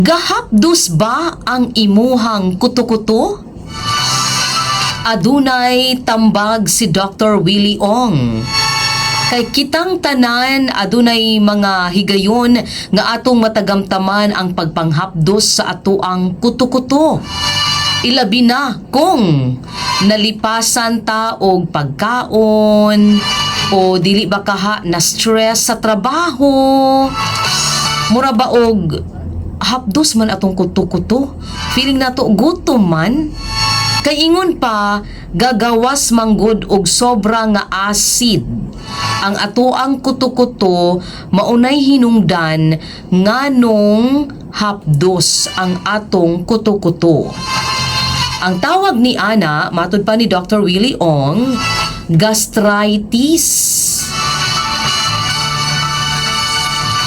Gahapdos ba ang imuhang kuto-kuto? Adunay tambag si Dr. Willie Ong. Kay kitang tanan adunay mga higayon nga atong matagamtaman ang pagpanghapdos sa atoang kuto-kuto. Ilabi na kung nalipasan ta og pagkaon o dili ba kaha na stress sa trabaho. Mura ba og hapdos man atong kuto-kuto. Feeling nato gutom man. Kay ingon pa gagawas manggod og sobra nga acid ang atoang kuto-kuto, maunay hinungdan nganong hapdos ang atong kuto-kuto. Ang tawag ni ana, matud pa ni Dr. Willie Ong, gastritis.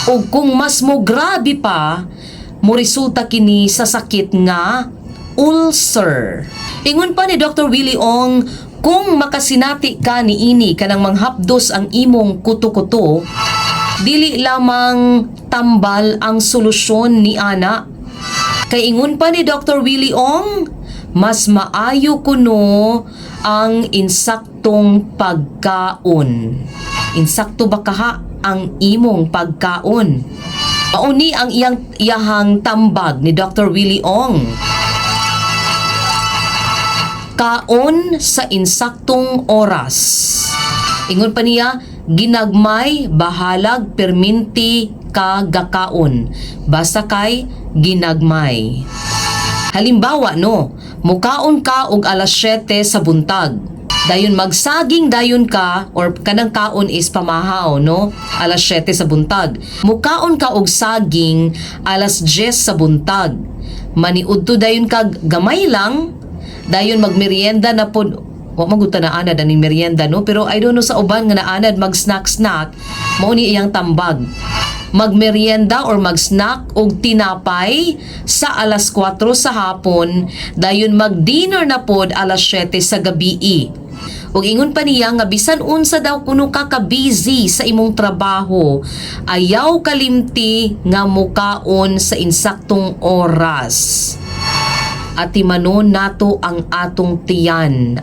O kung mas mo grabe pa, mo resulta kini sa sakit nga ulcer. Ingon pa ni Dr. Willie Ong, kung makasinati ka niini kanang manghapdos ang imong kuto-kuto, dili lamang tambal ang solusyon ni ana. Kay ingon pa ni Dr. Willie Ong, mas maayo kuno ang insaktong pagkaon. Insakto ba kaha ang imong pagkaon? Mauni ang iyahang tambag ni Dr. Willie Ong. Kaon sa insaktong oras. Ingon pa niya, ginagmay, bahalag, perminti, kagakaon. Basta kay ginagmay. Halimbawa no, mukaon ka og alas 7 sa buntag. Dayon magsaging dayon ka or kanang kaon is pamahaw no, alas 7 sa buntag. Mukaon ka og saging alas 10 sa buntag. Maniudto dayon ka gamay lang. Dayon magmerienda na pod. Wa maguta na anad ani merienda no, pero I don't know sa uban nga naanad mag snack mao ni iyang tambag. Magmerienda or mag-snack og tinapay sa alas 4 sa hapon, dayon mag-dinner na pod alas 7 sa gabi. Ug ingon pa niya nga bisan unsa daw kuno ka busy sa imong trabaho, ayaw kalimti nga mukaon sa insaktong oras. At timanon nato ang atong tiyan.